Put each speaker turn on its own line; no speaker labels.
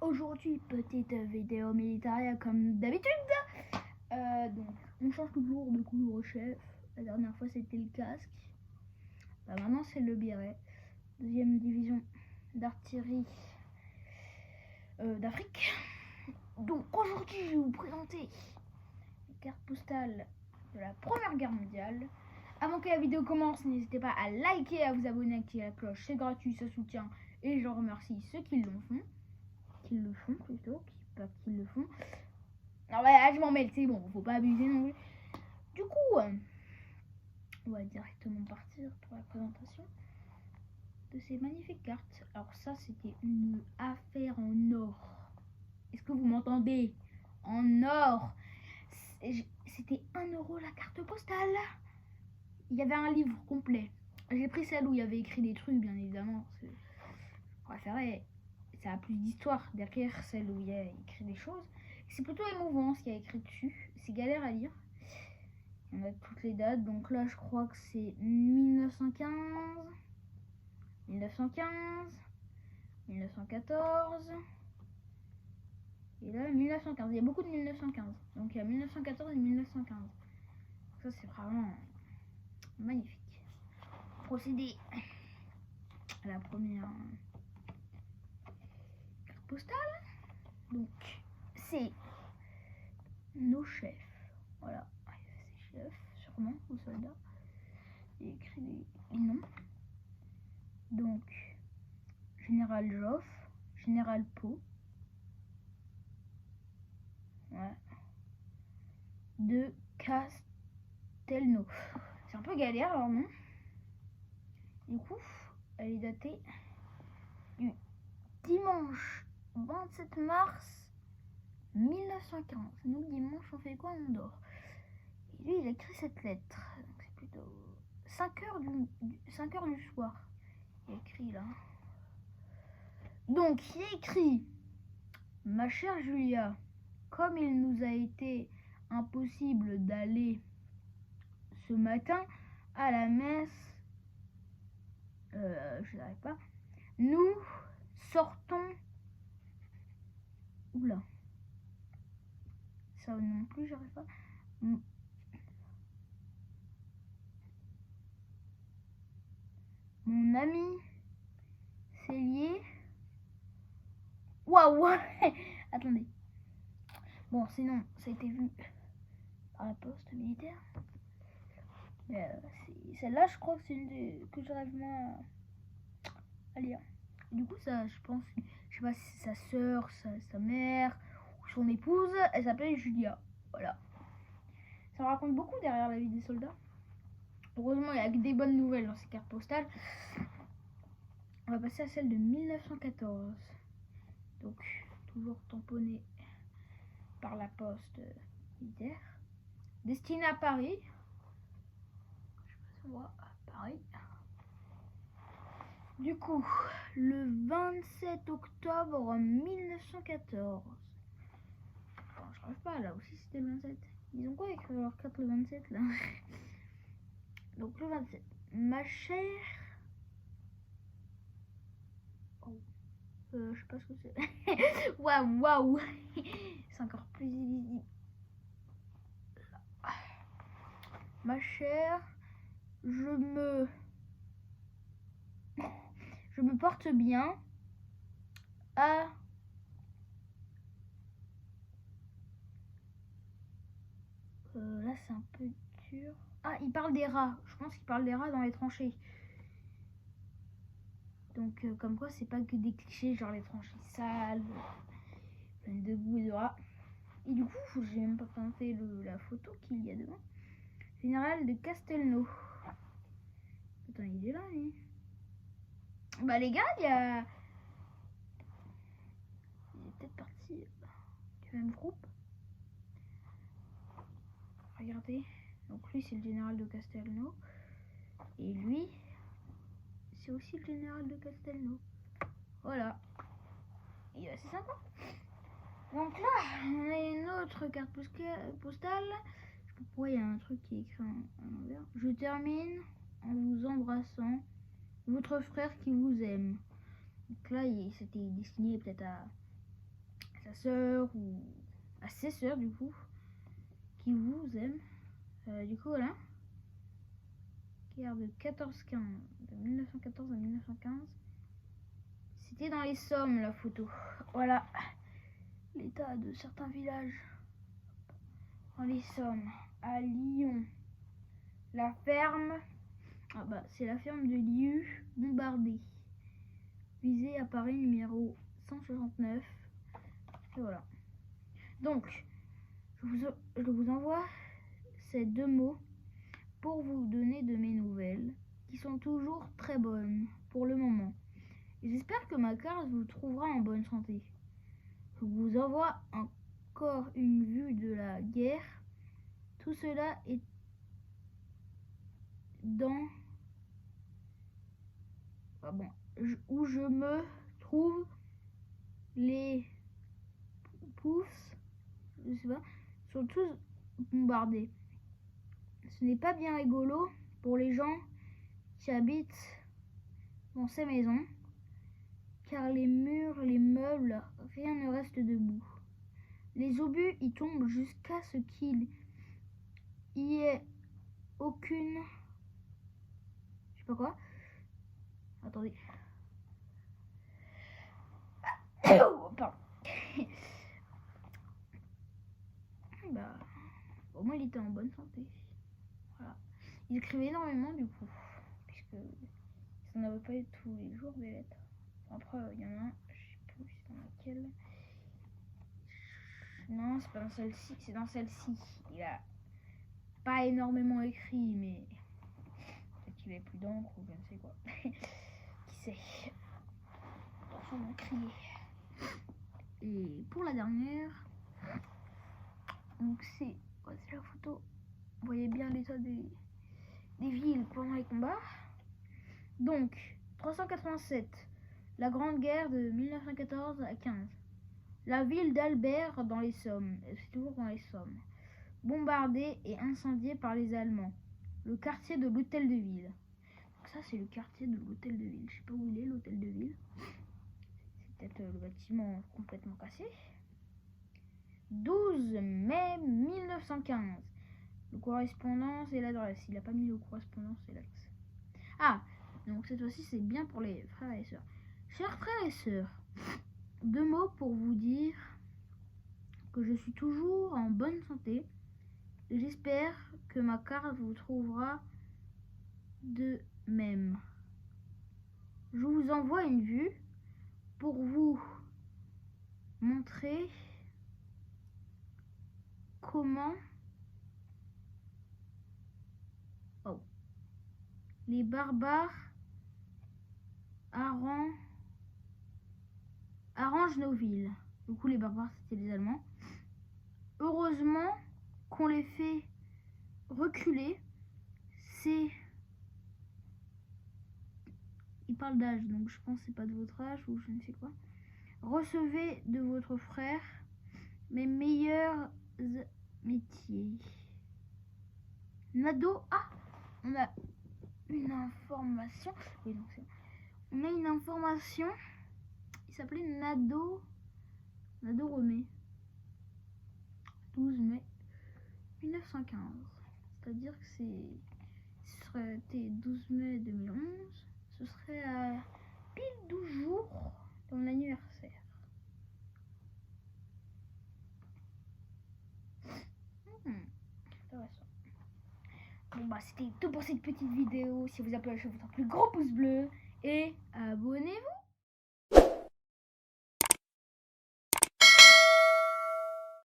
Aujourd'hui, petite vidéo militaire comme d'habitude. Donc, on change toujours de couvre-chef. La dernière fois, c'était le casque. Maintenant, c'est le béret. Deuxième division d'artillerie d'Afrique. Donc, aujourd'hui, je vais vous présenter les cartes postales de la Première Guerre mondiale. Avant que la vidéo commence, n'hésitez pas à liker, à vous abonner, à activer la cloche. C'est gratuit, ça soutient. Et je remercie ceux qui le font. Qui le font. Alors là, je m'en mêle, c'est bon, faut pas abuser non plus. Du coup, on va directement partir pour la présentation de ces magnifiques cartes. Alors ça, c'était une affaire en or. Est-ce que vous m'entendez? En or. C'était 1 euro la carte postale. Il y avait un livre complet. J'ai pris celle où il y avait écrit des trucs, bien évidemment. Je préférais. Ça a plus d'histoire derrière celle où il y a écrit des choses. C'est plutôt émouvant ce qu'il y a écrit dessus. C'est galère à lire. On a toutes les dates. Donc là, je crois que c'est 1915, 1915, 1914. Et là, 1915. Il y a beaucoup de 1915. Donc il y a 1914 et 1915. Ça, c'est vraiment magnifique. Procéder à la première carte postale. Donc, c'est nos chefs. Voilà. C'est chefs, sûrement, aux soldats. Il y a écrit les noms. Donc, Général Joff, Général Pau. Ouais. De Castelnau. C'est un peu galère leur nom. Du coup, elle est datée du dimanche 27 mars 1915. Nous, dimanche, on fait quoi? On dort. Et lui, il a écrit cette lettre. C'est plutôt 5 heures du soir. Il a écrit là. Donc, il a écrit: ma chère Julia, comme il nous a été impossible d'aller ce matin à la messe, je n'arrive pas, nous sortons. Oula, ça non plus, j'arrive pas. Mon ami Cellier. Waouh. Attendez. Bon, sinon, ça a été vu par la poste militaire. Mais celle-là, je crois que c'est une que j'arrive moins à lire. Et du coup, ça, je pense, je sais pas si c'est sa sœur, sa mère ou son épouse, elle s'appelle Julia. Voilà. Ça me raconte beaucoup derrière la vie des soldats. Heureusement, il y a que des bonnes nouvelles dans ces cartes postales. On va passer à celle de 1914. Donc, toujours tamponnée par la poste militaire. Destinée à Paris. Je sais pas si on voit à Paris. Du coup, le 27 octobre 1914. Enfin, je rêve pas, là aussi c'était le 27. Ils ont quoi écrit leur carte le 27 là? Donc le 27. Ma chère. Oh. Je sais pas ce que c'est. Waouh, waouh. C'est encore plus illisible. Ma chère, je me porte bien à là c'est un peu dur. Ah, il parle des rats. Je pense qu'il parle des rats dans les tranchées. Donc comme quoi c'est pas que des clichés genre les tranchées sales, pleines de boue et de rats. Et du coup, j'ai même pas pensé la photo qu'il y a devant. Général de Castelnau. Attends, il est là, lui. Bah les gars, il est peut-être parti du même groupe. Regardez. Donc lui, c'est le général de Castelnau. Et lui, c'est aussi le général de Castelnau. Voilà. Et c'est sympa. Donc là, on a une autre carte postale. Je sais pas pourquoi il y a un truc qui est écrit en envers. Je termine en vous embrassant. Votre frère qui vous aime. Donc là, c'était destiné peut-être à sa sœur ou à ses sœurs du coup, qui vous aiment. Du coup voilà. Guerre de 14-15, de 1914 à 1915. C'était dans les Sommes la photo. Voilà l'état de certains villages dans les Sommes. À Lyon, la ferme, c'est la ferme de Liu bombardée. Visée à Paris numéro 169. Et voilà. Donc, je vous envoie ces 2 mots pour vous donner de mes nouvelles, qui sont toujours très bonnes pour le moment. Et j'espère que ma carte vous trouvera en bonne santé. Je vous envoie encore une vue de la guerre. Tout cela est dans où je me trouve. Les poufs, je sais pas, sont tous bombardés. Ce n'est pas bien rigolo pour les gens qui habitent dans ces maisons, car les murs, les meubles, rien ne reste debout. Les obus y tombent jusqu'à ce qu'il y ait aucune... Je sais pas quoi. Attendez. Pardon. Au moins il était en bonne santé. Voilà. Il écrivait énormément du coup, puisque ça n'avait pas eu tous les jours des lettres. Après il y en a un, je sais plus c'est dans laquelle. Non, c'est pas dans celle-ci, c'est dans celle-ci. Il a pas énormément écrit, mais peut-être qu'il avait plus d'encre ou je ne sais quoi. Qui sait. Attention de crier. Et pour la dernière, donc c'est la photo. Vous voyez bien l'état des villes pendant les combats. Donc 387, la Grande Guerre de 1914 à 15. La ville d'Albert dans les Sommes, c'est toujours dans les Sommes, bombardée et incendiée par les Allemands. Le quartier de l'Hôtel de Ville. Donc ça c'est le quartier de l'Hôtel de Ville. Je sais pas où il est l'Hôtel de Ville. C'est peut-être le bâtiment complètement cassé. 12 mai 1915. Le correspondant c'est l'adresse. Il n'a pas mis le correspondant c'est l'axe. Ah, donc cette fois-ci c'est bien pour les frères et sœurs. Chers frères et sœurs, 2 mots pour vous dire que je suis toujours en bonne santé. J'espère que ma carte vous trouvera de même. Je vous envoie une vue pour vous montrer comment les barbares arrangent nos villes. Du coup les barbares c'était les Allemands. Heureusement qu'on les fait reculer. Il parle d'âge, donc je pense que c'est pas de votre âge ou je ne sais quoi. Recevez de votre frère mes meilleurs métiers. Nado, on a une information. Oui, donc c'est... On a une information. Il s'appelait Nado Remé. 12 mai 1915. C'est-à-dire que ce serait 12 mai 2011. Ce serait à pile 12 jours de mon anniversaire. Intéressant. Bon c'était tout pour cette petite vidéo. Si vous a plu, lâchez votre plus gros pouce bleu et abonnez-vous.